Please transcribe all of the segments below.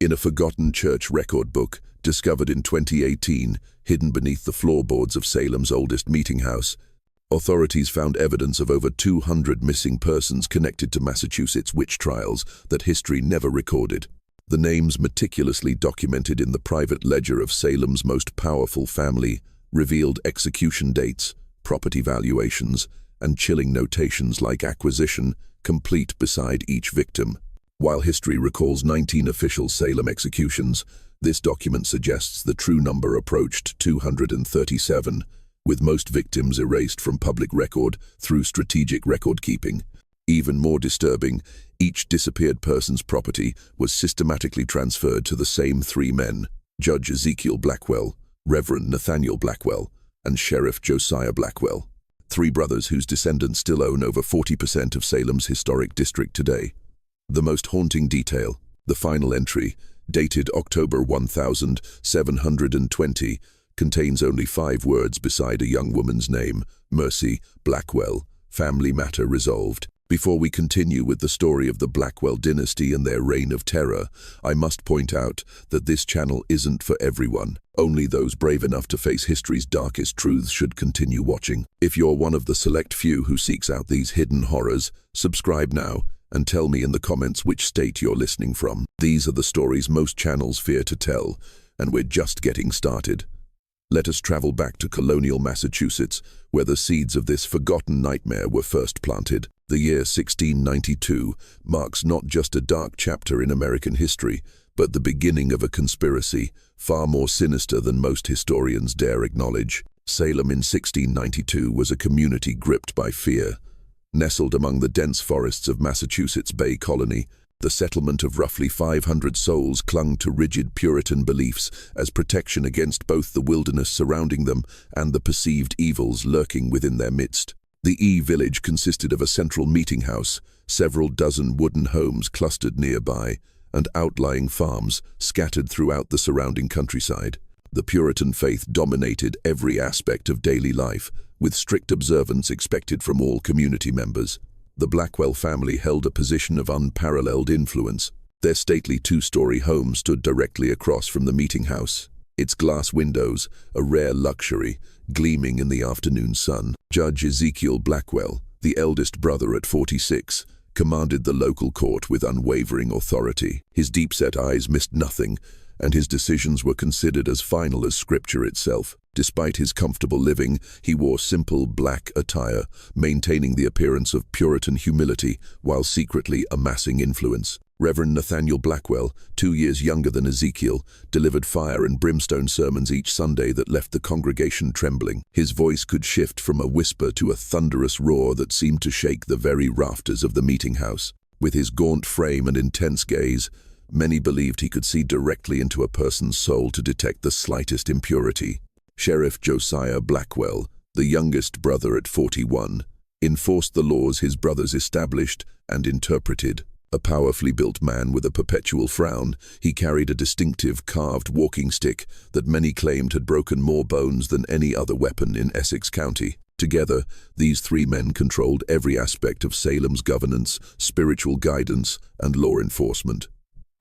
In a forgotten church record book, discovered in 2018, hidden beneath the floorboards of Salem's oldest meeting house, authorities found evidence of over 200 missing persons connected to Massachusetts witch trials that history never recorded. The names meticulously documented in the private ledger of Salem's most powerful family revealed execution dates, property valuations, and chilling notations like acquisition, complete beside each victim. While history recalls 19 official Salem executions, this document suggests the true number approached 237, with most victims erased from public record through strategic record-keeping. Even more disturbing, each disappeared person's property was systematically transferred to the same three men: Judge Ezekiel Blackwell, Reverend Nathaniel Blackwell, and Sheriff Josiah Blackwell, three brothers whose descendants still own over 40% of Salem's historic district today. The most haunting detail, the final entry, dated October 1720, contains only 5 words beside a young woman's name: Mercy Blackwell, family matter resolved. Before we continue with the story of the Blackwell dynasty and their reign of terror, I must point out that this channel isn't for everyone. Only those brave enough to face history's darkest truths should continue watching. If you're one of the select few who seeks out these hidden horrors, subscribe now and tell me in the comments which state you're listening from. These are the stories most channels fear to tell, and we're just getting started. Let us travel back to colonial Massachusetts, where the seeds of this forgotten nightmare were first planted. The year 1692 marks not just a dark chapter in American history, but the beginning of a conspiracy far more sinister than most historians dare acknowledge. Salem in 1692 was a community gripped by fear. Nestled among the dense forests of Massachusetts Bay Colony, the settlement of roughly 500 souls clung to rigid Puritan beliefs as protection against both the wilderness surrounding them and the perceived evils lurking within their midst. The village consisted of a central meeting house, several dozen wooden homes clustered nearby, and outlying farms scattered throughout the surrounding countryside. The Puritan faith dominated every aspect of daily life, with strict observance expected from all community members. The Blackwell family held a position of unparalleled influence. Their stately 2-story home stood directly across from the meeting house, its glass windows, a rare luxury, gleaming in the afternoon sun. Judge Ezekiel Blackwell, the eldest brother at 46, commanded the local court with unwavering authority. His deep-set eyes missed nothing, and his decisions were considered as final as scripture itself. Despite his comfortable living, he wore simple black attire, maintaining the appearance of Puritan humility while secretly amassing influence. Reverend Nathaniel Blackwell, 2 years younger than Ezekiel, delivered fire and brimstone sermons each Sunday that left the congregation trembling. His voice could shift from a whisper to a thunderous roar that seemed to shake the very rafters of the meeting house. With his gaunt frame and intense gaze, many believed he could see directly into a person's soul to detect the slightest impurity. Sheriff Josiah Blackwell, the youngest brother at 41, enforced the laws his brothers established and interpreted. A powerfully built man with a perpetual frown, he carried a distinctive carved walking stick that many claimed had broken more bones than any other weapon in Essex County. Together, these 3 men controlled every aspect of Salem's governance, spiritual guidance, and law enforcement.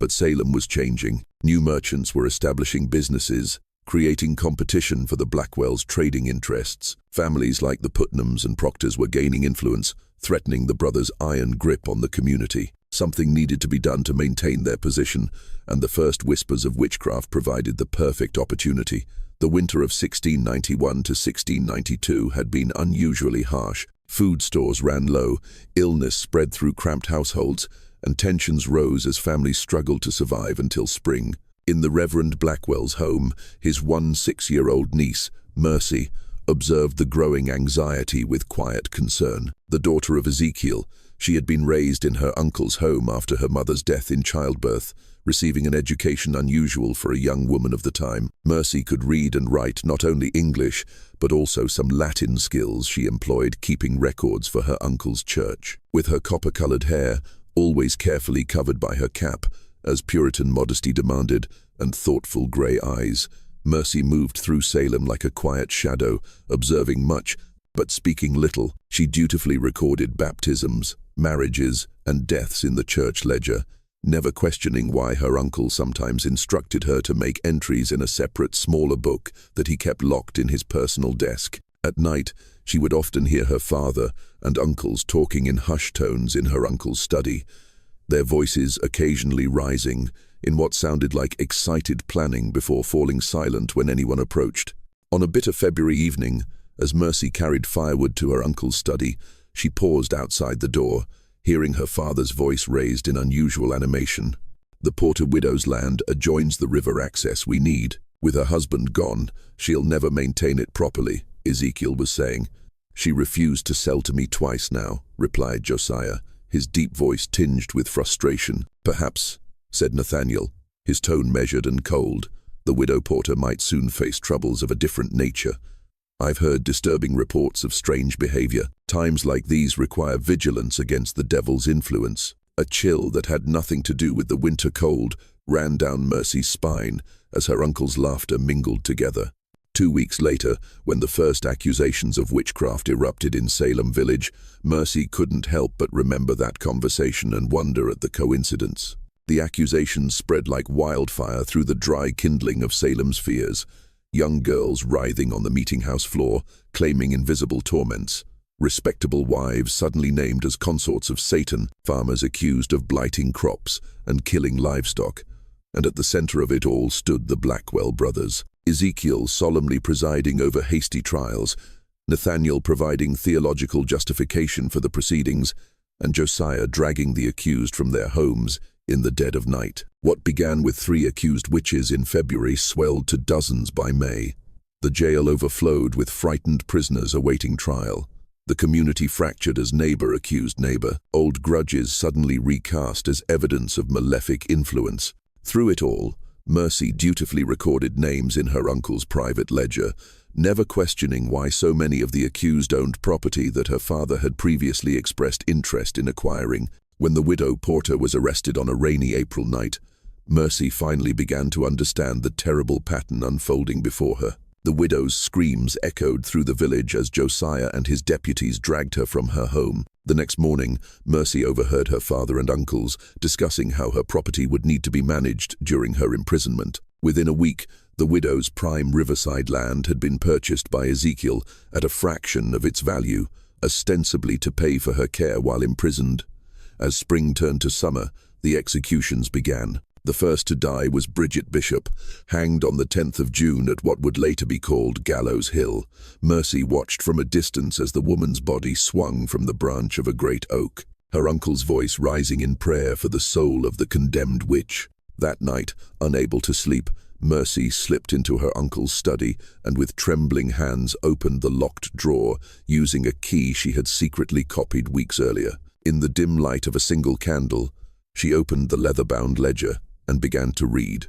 But Salem was changing. New merchants were establishing businesses, creating competition for the Blackwells' trading interests. Families like the Putnams and Proctors were gaining influence, threatening the brothers' iron grip on the community. Something needed to be done to maintain their position, and the first whispers of witchcraft provided the perfect opportunity. The winter of 1691 to 1692 had been unusually harsh. Food stores ran low, illness spread through cramped households, and tensions rose as families struggled to survive until spring. In the Reverend Blackwell's home, his 6-year-old niece, Mercy, observed the growing anxiety with quiet concern. The daughter of Ezekiel, she had been raised in her uncle's home after her mother's death in childbirth, receiving an education unusual for a young woman of the time. Mercy could read and write not only English, but also some Latin skills she employed keeping records for her uncle's church. With her copper-colored hair, always carefully covered by her cap, as Puritan modesty demanded, and thoughtful grey eyes, Mercy moved through Salem like a quiet shadow, observing much, but speaking little. She dutifully recorded baptisms, marriages, and deaths in the church ledger, never questioning why her uncle sometimes instructed her to make entries in a separate, smaller book that he kept locked in his personal desk. At night, she would often hear her father and uncles talking in hushed tones in her uncle's study, their voices occasionally rising in what sounded like excited planning before falling silent when anyone approached. On a bitter February evening, as Mercy carried firewood to her uncle's study, she paused outside the door, hearing her father's voice raised in unusual animation. "The Porter widow's land adjoins the river access we need. With her husband gone, she'll never maintain it properly," Ezekiel was saying. "She refused to sell to me twice now," replied Josiah, his deep voice tinged with frustration. "Perhaps," said Nathaniel, his tone measured and cold, "the widow Porter might soon face troubles of a different nature. I've heard disturbing reports of strange behavior. Times like these require vigilance against the devil's influence." A chill that had nothing to do with the winter cold ran down Mercy's spine as her uncle's laughter mingled together. 2 weeks later, when the first accusations of witchcraft erupted in Salem Village, Mercy couldn't help but remember that conversation and wonder at the coincidence. The accusations spread like wildfire through the dry kindling of Salem's fears. Young girls writhing on the meeting-house floor, claiming invisible torments. Respectable wives suddenly named as consorts of Satan, farmers accused of blighting crops and killing livestock. And at the center of it all stood the Blackwell brothers. Ezekiel solemnly presiding over hasty trials, Nathaniel providing theological justification for the proceedings, and Josiah dragging the accused from their homes in the dead of night. What began with 3 accused witches in February swelled to dozens by May. The jail overflowed with frightened prisoners awaiting trial. The community fractured as neighbor accused neighbor, old grudges suddenly recast as evidence of malefic influence. Through it all, Mercy dutifully recorded names in her uncle's private ledger, never questioning why so many of the accused owned property that her father had previously expressed interest in acquiring. When the widow Porter was arrested on a rainy April night, Mercy finally began to understand the terrible pattern unfolding before her. The widow's screams echoed through the village as Josiah and his deputies dragged her from her home. The next morning, Mercy overheard her father and uncles discussing how her property would need to be managed during her imprisonment. Within a week, the widow's prime riverside land had been purchased by Ezekiel at a fraction of its value, ostensibly to pay for her care while imprisoned. As spring turned to summer, the executions began. The first to die was Bridget Bishop, hanged on the 10th of June at what would later be called Gallows Hill. Mercy watched from a distance as the woman's body swung from the branch of a great oak, her uncle's voice rising in prayer for the soul of the condemned witch. That night, unable to sleep, Mercy slipped into her uncle's study and with trembling hands opened the locked drawer, using a key she had secretly copied weeks earlier. In the dim light of a single candle, she opened the leather-bound ledger and began to read.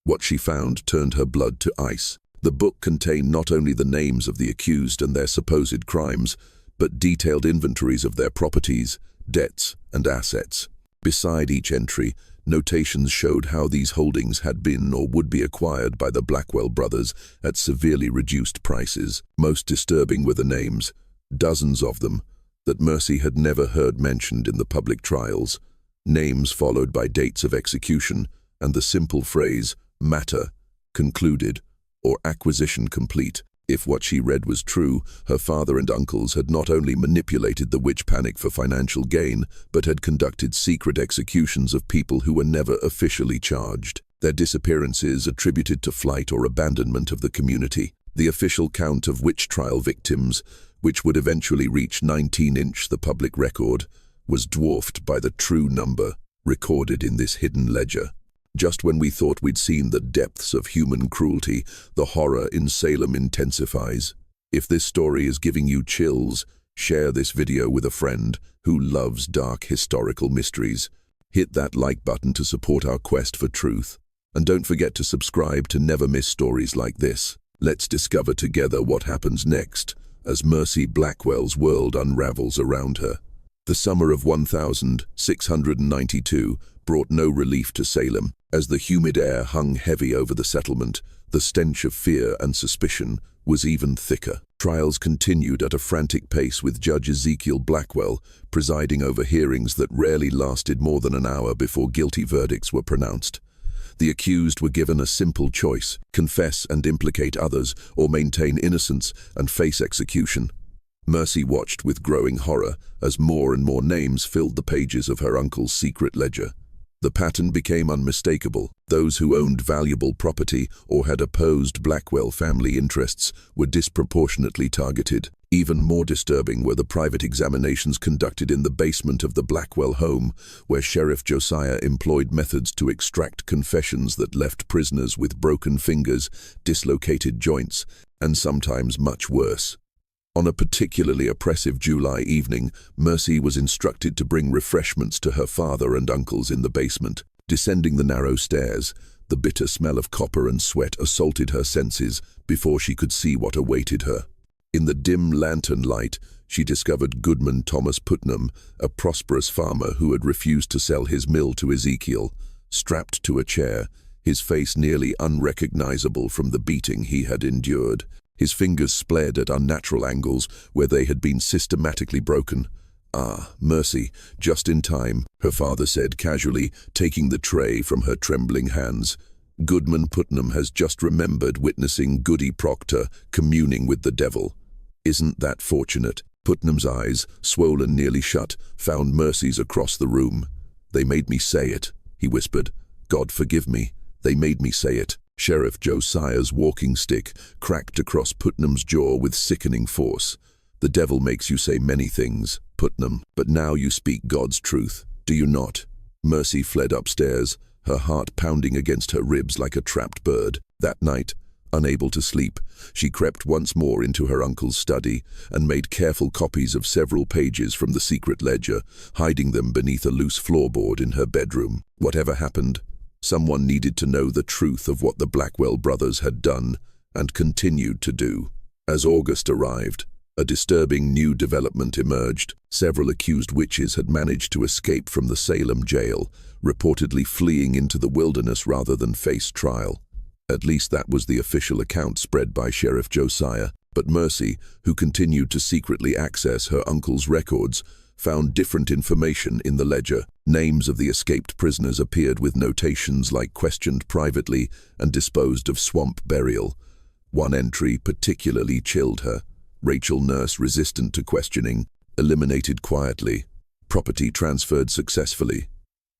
What she found turned her blood to ice. The book contained not only the names of the accused and their supposed crimes, but detailed inventories of their properties, debts, and assets. Beside each entry, notations showed how these holdings had been or would be acquired by the Blackwell brothers at severely reduced prices. Most disturbing were the names, dozens of them, that Mercy had never heard mentioned in the public trials. Names followed by dates of execution, and the simple phrase, matter, concluded, or acquisition complete. If what she read was true, her father and uncles had not only manipulated the witch panic for financial gain, but had conducted secret executions of people who were never officially charged. Their disappearances attributed to flight or abandonment of the community. The official count of witch trial victims, which would eventually reach 19-inch the public record, was dwarfed by the true number recorded in this hidden ledger. Just when we thought we'd seen the depths of human cruelty, the horror in Salem intensifies. If this story is giving you chills, share this video with a friend who loves dark historical mysteries. Hit that like button to support our quest for truth. And don't forget to subscribe to never miss stories like this. Let's discover together what happens next as Mercy Blackwell's world unravels around her. The summer of 1692 brought no relief to Salem. As the humid air hung heavy over the settlement, the stench of fear and suspicion was even thicker. Trials continued at a frantic pace with Judge Ezekiel Blackwell presiding over hearings that rarely lasted more than an hour before guilty verdicts were pronounced. The accused were given a simple choice: confess and implicate others, or maintain innocence and face execution. Mercy watched with growing horror as more and more names filled the pages of her uncle's secret ledger. The pattern became unmistakable. Those who owned valuable property or had opposed Blackwell family interests were disproportionately targeted. Even more disturbing were the private examinations conducted in the basement of the Blackwell home, where Sheriff Josiah employed methods to extract confessions that left prisoners with broken fingers, dislocated joints, and sometimes much worse. On a particularly oppressive July evening, Mercy was instructed to bring refreshments to her father and uncles in the basement. Descending the narrow stairs, the bitter smell of copper and sweat assaulted her senses before she could see what awaited her. In the dim lantern light, she discovered Goodman Thomas Putnam, a prosperous farmer who had refused to sell his mill to Ezekiel. Strapped to a chair, his face nearly unrecognizable from the beating he had endured. His fingers spread at unnatural angles where they had been systematically broken. "Ah, Mercy, just in time," her father said casually, taking the tray from her trembling hands. "Goodman Putnam has just remembered witnessing Goody Proctor communing with the devil. Isn't that fortunate?" Putnam's eyes, swollen nearly shut, found Mercy's across the room. "They made me say it," he whispered. "God forgive me, they made me say it." Sheriff Josiah's walking stick cracked across Putnam's jaw with sickening force. "The devil makes you say many things, Putnam, but now you speak God's truth, do you not?" Mercy fled upstairs, her heart pounding against her ribs like a trapped bird. That night, unable to sleep, she crept once more into her uncle's study and made careful copies of several pages from the secret ledger, hiding them beneath a loose floorboard in her bedroom. Whatever happened, someone needed to know the truth of what the Blackwell brothers had done and continued to do. As August arrived, a disturbing new development emerged. Several accused witches had managed to escape from the Salem jail, reportedly fleeing into the wilderness rather than face trial. At least that was the official account spread by Sheriff Josiah. But Mercy, who continued to secretly access her uncle's records, found different information in the ledger. Names of the escaped prisoners appeared with notations like "questioned privately" and "disposed of swamp burial." One entry particularly chilled her: Rachel Nurse resistant to questioning, eliminated quietly. Property transferred successfully.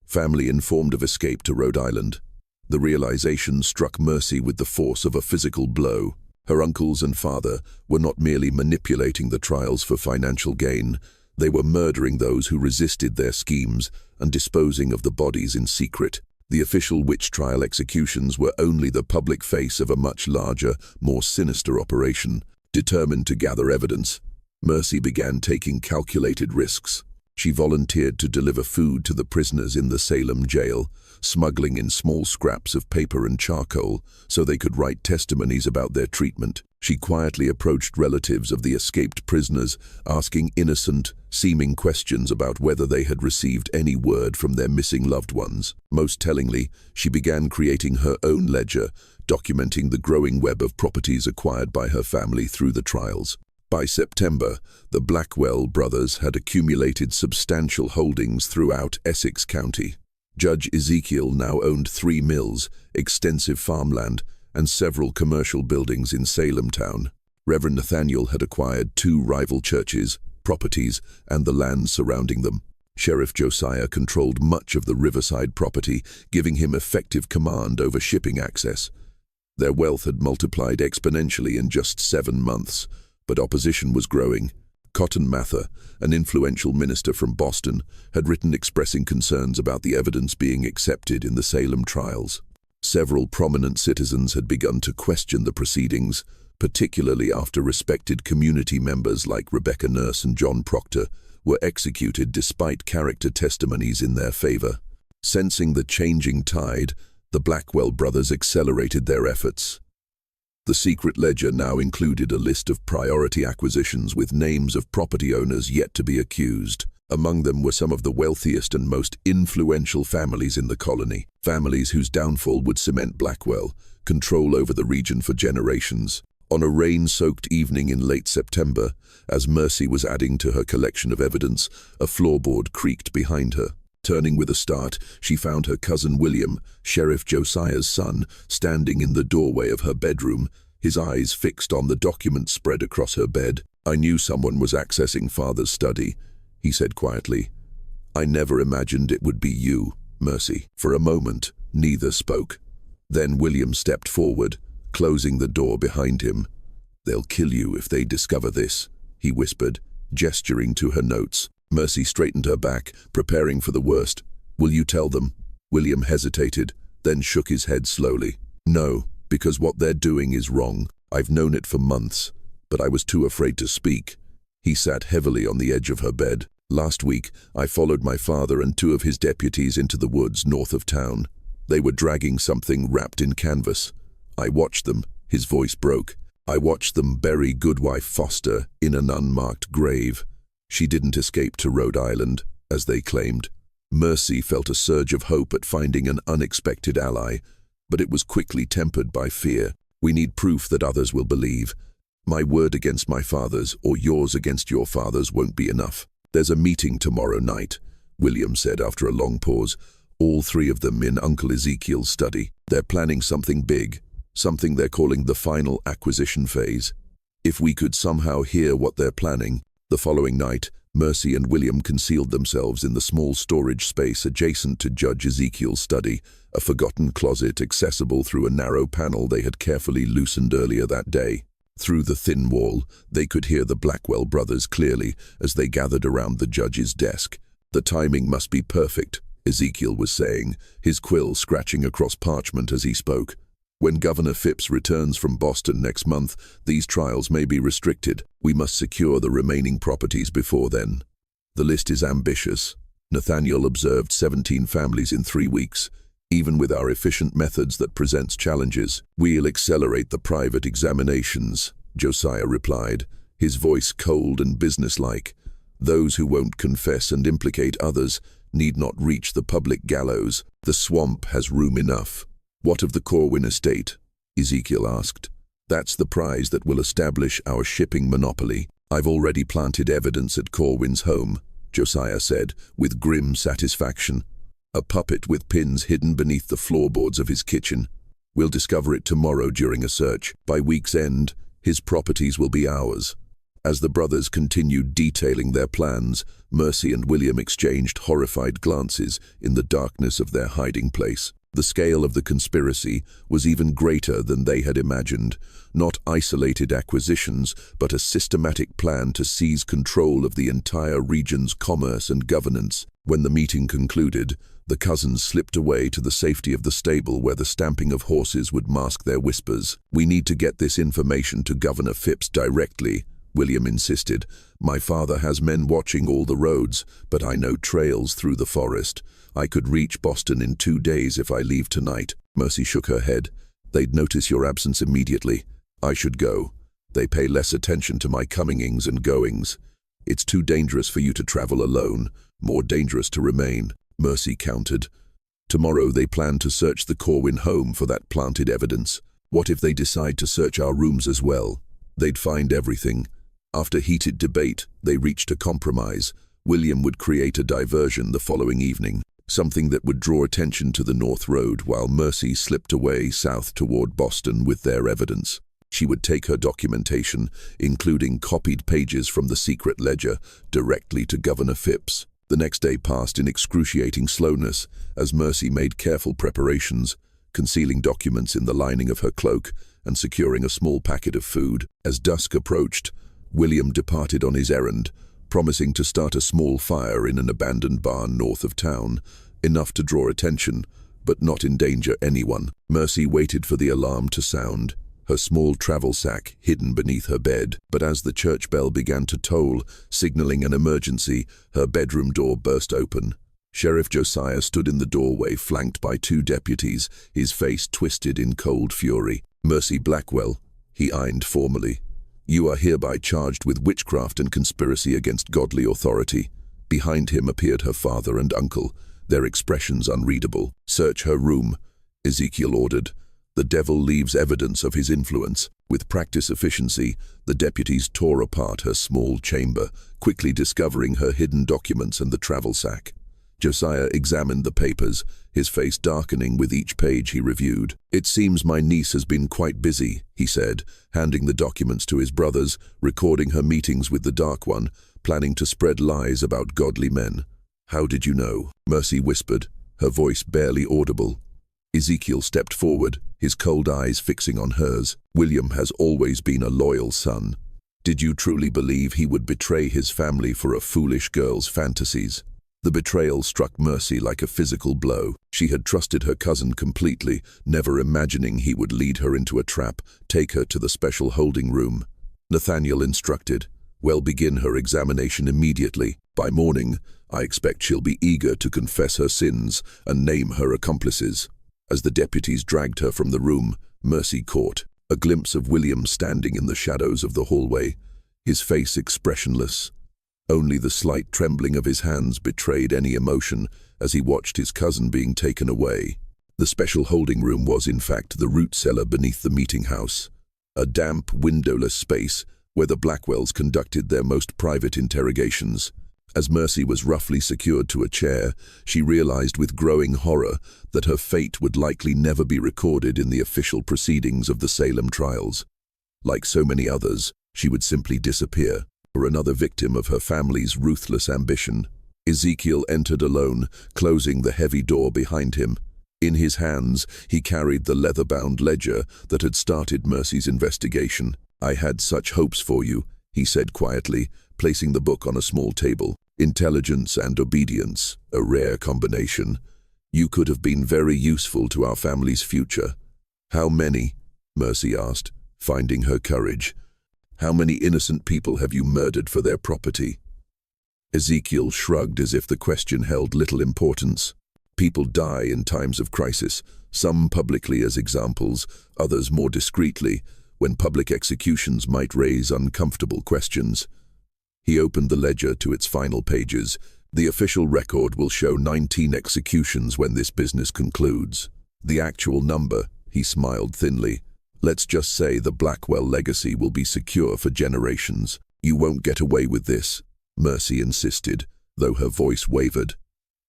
Family informed of escape to Rhode Island. The realization struck Mercy with the force of a physical blow. Her uncles and father were not merely manipulating the trials for financial gain, they were murdering those who resisted their schemes and disposing of the bodies in secret. The official witch trial executions were only the public face of a much larger, more sinister operation. Determined to gather evidence, Mercy began taking calculated risks. She volunteered to deliver food to the prisoners in the Salem jail, smuggling in small scraps of paper and charcoal so they could write testimonies about their treatment. She quietly approached relatives of the escaped prisoners, asking innocent, seeming questions about whether they had received any word from their missing loved ones. Most tellingly, she began creating her own ledger, documenting the growing web of properties acquired by her family through the trials. By September, the Blackwell brothers had accumulated substantial holdings throughout Essex County. Judge Ezekiel now owned 3 mills, extensive farmland, and several commercial buildings in Salem town. Reverend Nathaniel had acquired 2 rival churches, properties, and the land surrounding them. Sheriff Josiah controlled much of the riverside property, giving him effective command over shipping access. Their wealth had multiplied exponentially in just 7 months, but opposition was growing. Cotton Mather, an influential minister from Boston, had written expressing concerns about the evidence being accepted in the Salem trials. Several prominent citizens had begun to question the proceedings, particularly after respected community members like Rebecca Nurse and John Proctor were executed despite character testimonies in their favor. Sensing the changing tide, the Blackwell brothers accelerated their efforts. The secret ledger now included a list of priority acquisitions with names of property owners yet to be accused. Among them were some of the wealthiest and most influential families in the colony, families whose downfall would cement Blackwell control over the region for generations. On a rain-soaked evening in late September, as Mercy was adding to her collection of evidence, a floorboard creaked behind her. Turning with a start, she found her cousin William, Sheriff Josiah's son, standing in the doorway of her bedroom, his eyes fixed on the document spread across her bed. "I knew someone was accessing Father's study," he said quietly. "I never imagined it would be you, Mercy." For a moment, neither spoke. Then William stepped forward, closing the door behind him. "They'll kill you if they discover this," he whispered, gesturing to her notes. Mercy straightened her back, preparing for the worst. "Will you tell them?" William hesitated, then shook his head slowly. "No, because what they're doing is wrong. I've known it for months, but I was too afraid to speak." He sat heavily on the edge of her bed. "Last week, I followed my father and 2 of his deputies into the woods north of town. They were dragging something wrapped in canvas. I watched them." His voice broke. "I watched them bury Goodwife Foster in an unmarked grave. She didn't escape to Rhode Island, as they claimed." Mercy felt a surge of hope at finding an unexpected ally, but it was quickly tempered by fear. "We need proof that others will believe. My word against my father's, or yours against your father's, won't be enough." "There's a meeting tomorrow night," William said after a long pause. "All 3 of them in Uncle Ezekiel's study. They're planning something big, something they're calling the final acquisition phase. If we could somehow hear what they're planning." The following night, Mercy and William concealed themselves in the small storage space adjacent to Judge Ezekiel's study, a forgotten closet accessible through a narrow panel they had carefully loosened earlier that day. Through the thin wall, they could hear the Blackwell brothers clearly as they gathered around the judge's desk. "The timing must be perfect," Ezekiel was saying, his quill scratching across parchment as he spoke. "When Governor Phipps returns from Boston next month, these trials may be restricted. We must secure the remaining properties before then." "The list is ambitious." Nathaniel observed 17 families in 3 weeks. "Even with our efficient methods that presents challenges, we'll accelerate the private examinations," Josiah replied, his voice cold and businesslike. "Those who won't confess and implicate others need not reach the public gallows. The swamp has room enough." "What of the Corwin estate?" Ezekiel asked. "That's the prize that will establish our shipping monopoly." "I've already planted evidence at Corwin's home," Josiah said, with grim satisfaction. "A puppet with pins hidden beneath the floorboards of his kitchen. We'll discover it tomorrow during a search. By week's end, his properties will be ours." As the brothers continued detailing their plans, Mercy and William exchanged horrified glances in the darkness of their hiding place. The scale of the conspiracy was even greater than they had imagined. Not isolated acquisitions, but a systematic plan to seize control of the entire region's commerce and governance. When the meeting concluded, the cousins slipped away to the safety of the stable where the stamping of horses would mask their whispers. "We need to get this information to Governor Phipps directly," William insisted. "My father has men watching all the roads, but I know trails through the forest. I could reach Boston in 2 days if I leave tonight." Mercy shook her head. "They'd notice your absence immediately. I should go. They pay less attention to my comingings and goings. It's too dangerous for you to travel alone, more dangerous to remain," Mercy countered. "Tomorrow they plan to search the Corwin home for that planted evidence. What if they decide to search our rooms as well? They'd find everything." After heated debate, they reached a compromise. William would create a diversion the following evening, something that would draw attention to the North Road, while Mercy slipped away south toward Boston with their evidence. She would take her documentation, including copied pages from the secret ledger, directly to Governor Phipps. The next day passed in excruciating slowness as Mercy made careful preparations, concealing documents in the lining of her cloak and securing a small packet of food. As dusk approached, William departed on his errand, promising to start a small fire in an abandoned barn north of town, enough to draw attention, but not endanger anyone. Mercy waited for the alarm to sound, her small travel sack hidden beneath her bed. But as the church bell began to toll, signaling an emergency, her bedroom door burst open. Sheriff Josiah stood in the doorway, flanked by 2 deputies, his face twisted in cold fury. "Mercy Blackwell," he eyed formally. "You are hereby charged with witchcraft and conspiracy against godly authority." Behind him appeared her father and uncle, their expressions unreadable. "Search her room," Ezekiel ordered. "The devil leaves evidence of his influence." With practice efficiency, the deputies tore apart her small chamber, quickly discovering her hidden documents and the travel sack. Josiah examined the papers, his face darkening with each page he reviewed. "It seems my niece has been quite busy," he said, handing the documents to his brothers, recording her meetings with the Dark One, planning to spread lies about godly men. "How did you know?" Mercy whispered, her voice barely audible. Ezekiel stepped forward, his cold eyes fixing on hers. "William has always been a loyal son. Did you truly believe he would betray his family for a foolish girl's fantasies?" The betrayal struck Mercy like a physical blow. She had trusted her cousin completely, never imagining he would lead her into a trap, take her to the special holding room. Nathaniel instructed, "Well, begin her examination immediately. By morning, I expect she'll be eager to confess her sins and name her accomplices." As the deputies dragged her from the room, Mercy caught a glimpse of William standing in the shadows of the hallway, his face expressionless. Only the slight trembling of his hands betrayed any emotion as he watched his cousin being taken away. The special holding room was, in fact, the root cellar beneath the meeting house, a damp, windowless space where the Blackwells conducted their most private interrogations. As Mercy was roughly secured to a chair, she realized with growing horror that her fate would likely never be recorded in the official proceedings of the Salem trials. Like so many others, she would simply disappear, or another victim of her family's ruthless ambition. Ezekiel entered alone, closing the heavy door behind him. In his hands, he carried the leather-bound ledger that had started Mercy's investigation. "I had such hopes for you," he said quietly, placing the book on a small table. "Intelligence and obedience, a rare combination. You could have been very useful to our family's future." "How many?" Mercy asked, finding her courage. "How many innocent people have you murdered for their property?" Ezekiel shrugged as if the question held little importance. "People die in times of crisis, some publicly as examples, others more discreetly, when public executions might raise uncomfortable questions." He opened the ledger to its final pages. "The official record will show 19 executions when this business concludes. The actual number," he smiled thinly, "let's just say the Blackwell legacy will be secure for generations." "You won't get away with this," Mercy insisted, though her voice wavered.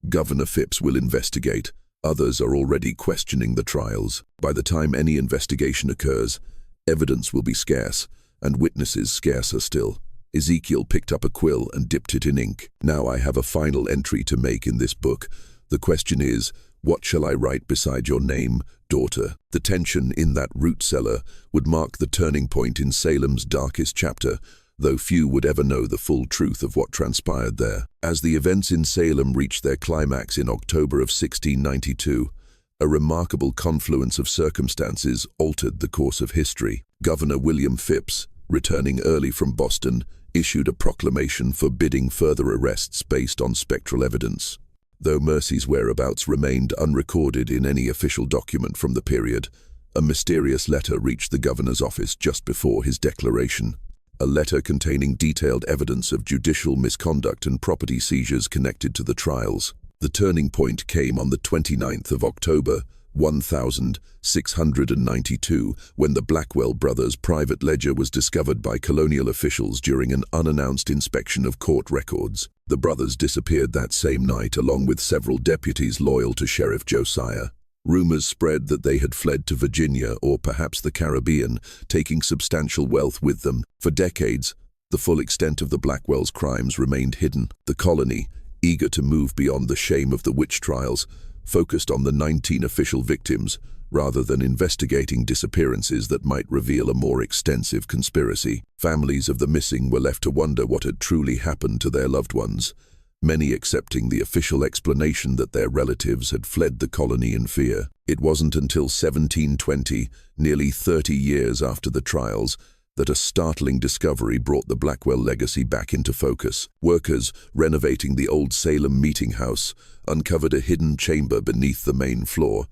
"Governor Phipps will investigate. Others are already questioning the trials. By the time any investigation occurs, evidence will be scarce, and witnesses scarcer still." Ezekiel picked up a quill and dipped it in ink. "Now I have a final entry to make in this book. The question is, what shall I write beside your name, daughter?" The tension in that root cellar would mark the turning point in Salem's darkest chapter, though few would ever know the full truth of what transpired there. As the events in Salem reached their climax in October of 1692, a remarkable confluence of circumstances altered the course of history. Governor William Phipps, returning early from Boston, issued a proclamation forbidding further arrests based on spectral evidence. Though Mercy's whereabouts remained unrecorded in any official document from the period, a mysterious letter reached the governor's office just before his declaration. A letter containing detailed evidence of judicial misconduct and property seizures connected to the trials. The turning point came on the 29th of October, 1692, when the Blackwell brothers' private ledger was discovered by colonial officials during an unannounced inspection of court records. The brothers disappeared that same night along with several deputies loyal to Sheriff Josiah. Rumors spread that they had fled to Virginia or perhaps the Caribbean, taking substantial wealth with them. For decades, the full extent of the Blackwells' crimes remained hidden. The colony, eager to move beyond the shame of the witch trials, focused on the 19 official victims, rather than investigating disappearances that might reveal a more extensive conspiracy. Families of the missing were left to wonder what had truly happened to their loved ones, many accepting the official explanation that their relatives had fled the colony in fear. It wasn't until 1720, nearly 30 years after the trials, that a startling discovery brought the Blackwell legacy back into focus. Workers renovating the old Salem meeting house uncovered a hidden chamber beneath the main floor,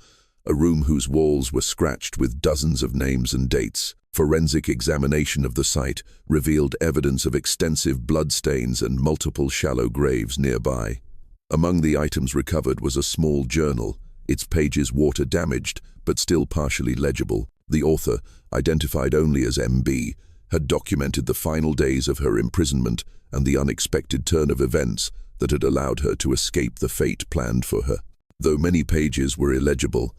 a room whose walls were scratched with dozens of names and dates. Forensic examination of the site revealed evidence of extensive bloodstains and multiple shallow graves nearby. Among the items recovered was a small journal, its pages water-damaged but still partially legible. The author, identified only as MB, had documented the final days of her imprisonment and the unexpected turn of events that had allowed her to escape the fate planned for her. Though many pages were illegible,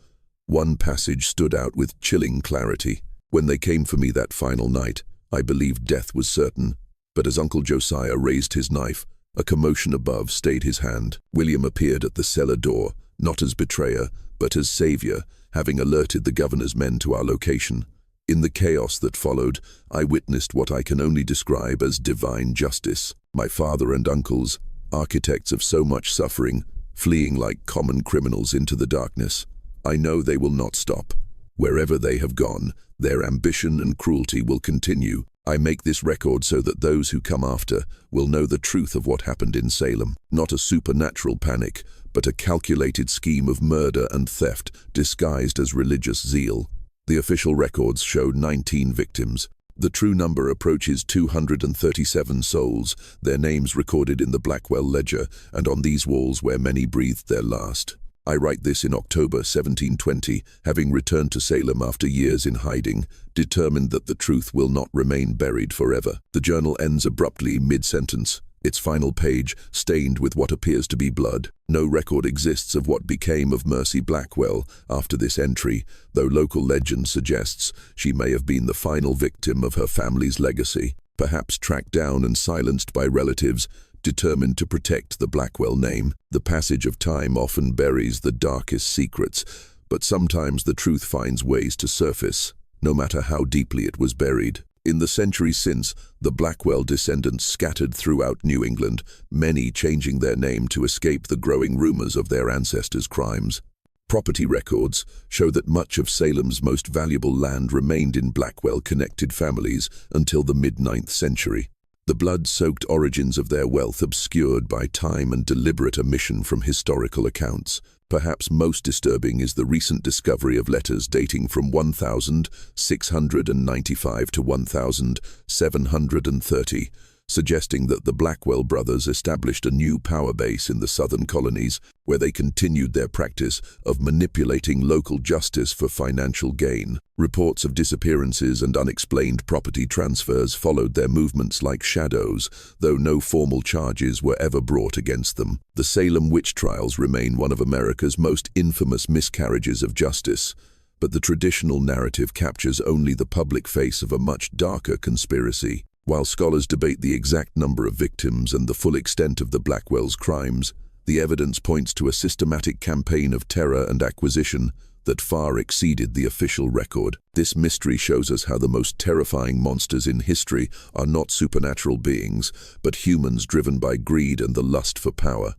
one passage stood out with chilling clarity. When they came for me that final night, I believed death was certain, but as Uncle Josiah raised his knife, a commotion above stayed his hand. William appeared at the cellar door, not as betrayer, but as savior, having alerted the governor's men to our location. In the chaos that followed, I witnessed what I can only describe as divine justice. My father and uncles, architects of so much suffering, fleeing like common criminals into the darkness. I know they will not stop. Wherever they have gone, their ambition and cruelty will continue. I make this record so that those who come after will know the truth of what happened in Salem. Not a supernatural panic, but a calculated scheme of murder and theft disguised as religious zeal. The official records show 19 victims. The true number approaches 237 souls, their names recorded in the Blackwell Ledger and on these walls where many breathed their last. I write this in October 1720, having returned to Salem after years in hiding, determined that the truth will not remain buried forever. The journal ends abruptly mid-sentence, its final page stained with what appears to be blood. No record exists of what became of Mercy Blackwell after this entry, though local legend suggests she may have been the final victim of her family's legacy, perhaps tracked down and silenced by relatives, determined to protect the Blackwell name. The passage of time often buries the darkest secrets, but sometimes the truth finds ways to surface, no matter how deeply it was buried. In the centuries since, the Blackwell descendants scattered throughout New England, many changing their name to escape the growing rumors of their ancestors' crimes. Property records show that much of Salem's most valuable land remained in Blackwell-connected families until the mid-9th century. The blood-soaked origins of their wealth obscured by time and deliberate omission from historical accounts. Perhaps most disturbing is the recent discovery of letters dating from 1695 to 1730, suggesting that the Blackwell brothers established a new power base in the southern colonies, where they continued their practice of manipulating local justice for financial gain. Reports of disappearances and unexplained property transfers followed their movements like shadows, though no formal charges were ever brought against them. The Salem witch trials remain one of America's most infamous miscarriages of justice, but the traditional narrative captures only the public face of a much darker conspiracy. While scholars debate the exact number of victims and the full extent of the Blackwell's crimes, the evidence points to a systematic campaign of terror and acquisition that far exceeded the official record. This mystery shows us how the most terrifying monsters in history are not supernatural beings, but humans driven by greed and the lust for power.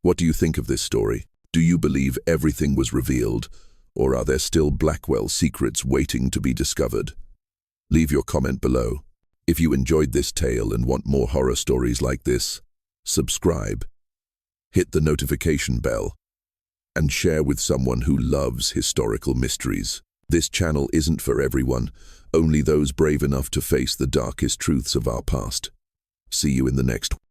What do you think of this story? Do you believe everything was revealed, or are there still Blackwell secrets waiting to be discovered? Leave your comment below. If you enjoyed this tale and want more horror stories like this, subscribe, hit the notification bell, and share with someone who loves historical mysteries. This channel isn't for everyone, only those brave enough to face the darkest truths of our past. See you in the next one.